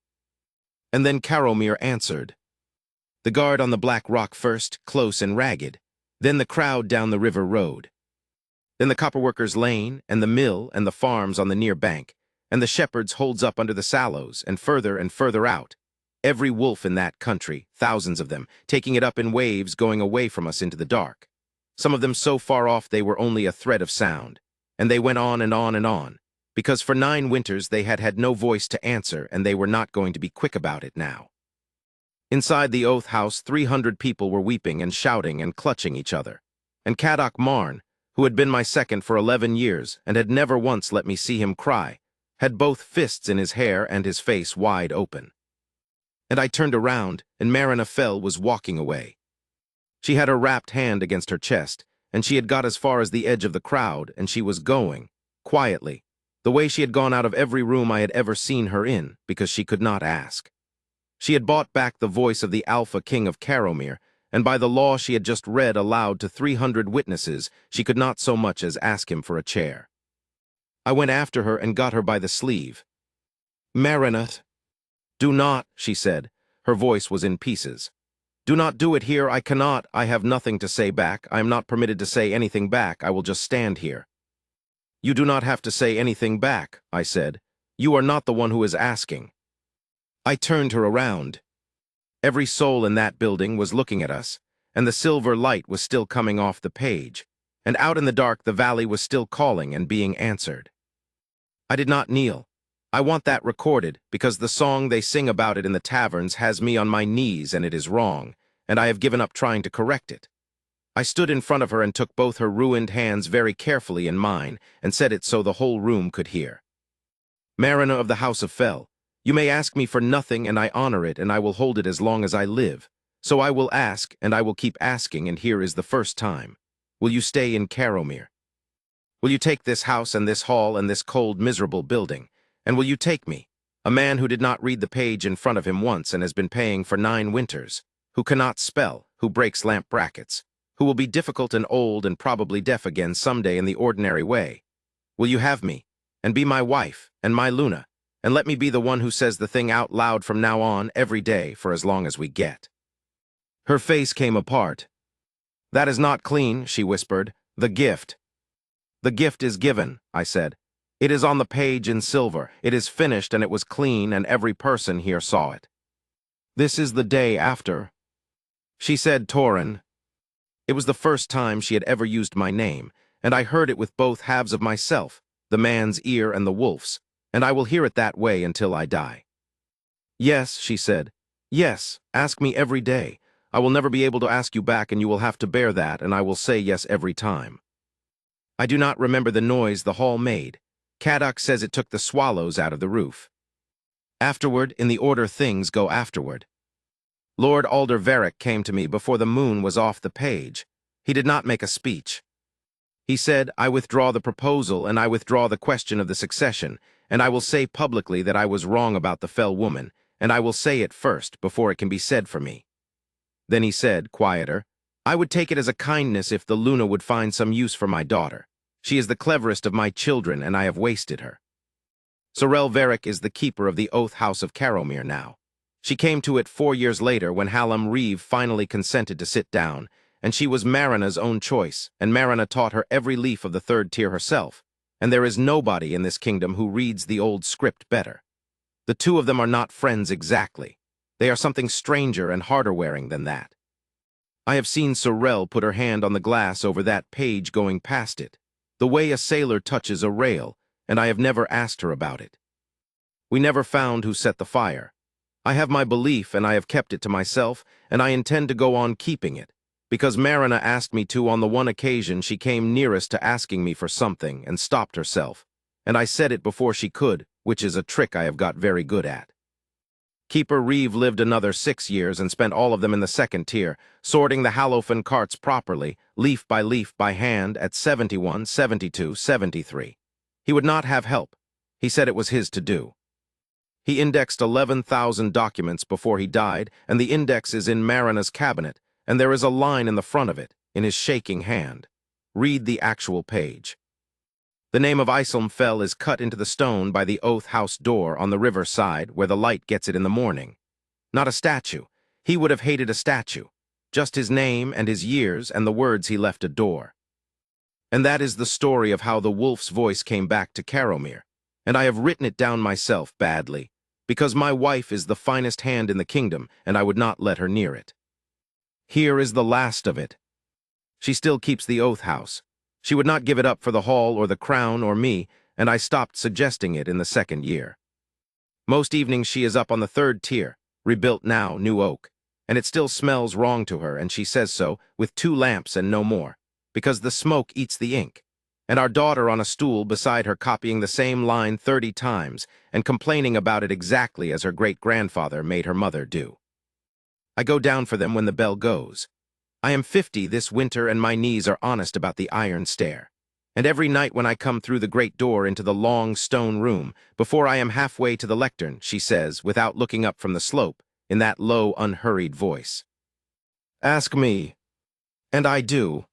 And then Caromere answered. The guard on the Black Rock first, close and ragged, then the crowd down the river road. Then the copperworkers' lane, and the mill, and the farms on the near bank, and the shepherds holds up under the sallows, and further out. Every wolf in that country, thousands of them, taking it up in waves going away from us into the dark. Some of them so far off they were only a thread of sound, and they went on and on and on, because for 9 winters they had had no voice to answer, and they were not going to be quick about it now. Inside the Oath House 300 people were weeping and shouting and clutching each other, and Caddoc Marn, who had been my second for 11 years and had never once let me see him cry, had both fists in his hair and his face wide open. And I turned around, and Marina Fell was walking away. She had her wrapped hand against her chest, and she had got as far as the edge of the crowd, and she was going, quietly, the way she had gone out of every room I had ever seen her in, because she could not ask. She had bought back the voice of the Alpha King of Caromir, and by the law she had just read aloud to 300 witnesses, she could not so much as ask him for a chair. I went after her and got her by the sleeve. "Marina, do not," she said. Her voice was in pieces. "Do not do it here. I cannot. I have nothing to say back. I am not permitted to say anything back. I will just stand here." "You do not have to say anything back," I said. "You are not the one who is asking." I turned her around. Every soul in that building was looking at us, and the silver light was still coming off the page, and out in the dark the valley was still calling and being answered. I did not kneel. I want that recorded, because the song they sing about it in the taverns has me on my knees, and it is wrong, and I have given up trying to correct it. I stood in front of her and took both her ruined hands very carefully in mine, and said it so the whole room could hear. "Marina of the House of Fell, you may ask me for nothing, and I honor it, and I will hold it as long as I live. So I will ask, and I will keep asking, and here is the first time. Will you stay in Caromir? Will you take this house and this hall and this cold, miserable building? And will you take me, a man who did not read the page in front of him once and has been paying for 9 winters, who cannot spell, who breaks lamp brackets, who will be difficult and old and probably deaf again someday in the ordinary way? Will you have me, and be my wife, and my Luna, and let me be the one who says the thing out loud from now on, every day, for as long as we get?" Her face came apart. "That is not clean," she whispered. "The gift." "The gift is given," I said. "It is on the page in silver. It is finished, and it was clean, and every person here saw it. This is the day after." She said Torin. It was the first time she had ever used my name, and I heard it with both halves of myself, the man's ear and the wolf's, and I will hear it that way until I die. "Yes," she said. "Yes, ask me every day. I will never be able to ask you back, and you will have to bear that, and I will say yes every time." I do not remember the noise the hall made. Caddock says it took the swallows out of the roof. Afterward, in the order things go afterward. Lord Alder Varick came to me before the moon was off the page. He did not make a speech. He said, "I withdraw the proposal, and I withdraw the question of the succession, and I will say publicly that I was wrong about the fell woman, and I will say it first, before it can be said for me." Then he said, quieter, "I would take it as a kindness if the Luna would find some use for my daughter. She is the cleverest of my children, and I have wasted her. Sorel Varick is the keeper of the Oath House of Caromir now. She came to it 4 years later when Hallam Reeve finally consented to sit down, and she was Marina's own choice, and Marina taught her every leaf of the 3rd tier herself, and there is nobody in this kingdom who reads the old script better. The two of them are not friends exactly. They are something stranger and harder-wearing than that. I have seen Sorel put her hand on the glass over that page going past it, the way a sailor touches a rail, and I have never asked her about it. We never found who set the fire. I have my belief, and I have kept it to myself, and I intend to go on keeping it, because Marina asked me to on the one occasion she came nearest to asking me for something and stopped herself, and I said it before she could, which is a trick I have got very good at. Keeper Reeve lived another 6 years and spent all of them in the 2nd tier, sorting the Hallowfen carts properly, leaf by hand, at 71, 72, 73. He would not have help. He said it was his to do. He indexed 11,000 documents before he died, and the index is in Marina's cabinet, and there is a line in the front of it, in his shaking hand. Read the actual page. The name of Iselm Fell is cut into the stone by the Oath House door on the river side where the light gets it in the morning. Not a statue. He would have hated a statue. Just his name and his years and the words he left a door. And that is the story of how the wolf's voice came back to Caromir, and I have written it down myself badly, because my wife is the finest hand in the kingdom, and I would not let her near it. Here is the last of it. She still keeps the Oath House. She would not give it up for the hall or the crown or me, and I stopped suggesting it in the 2nd year. Most evenings she is up on the 3rd tier, rebuilt now, new oak, and it still smells wrong to her, and she says so, with 2 lamps and no more. because the smoke eats the ink, and our daughter on a stool beside her copying the same line 30 times and complaining about it exactly as her great-grandfather made her mother do. I go down for them when the bell goes. I am 50 this winter, and my knees are honest about the iron stair. And every night when I come through the great door into the long stone room, before I am halfway to the lectern, she says, without looking up from the slope, in that low, unhurried voice, "Ask me." And I do.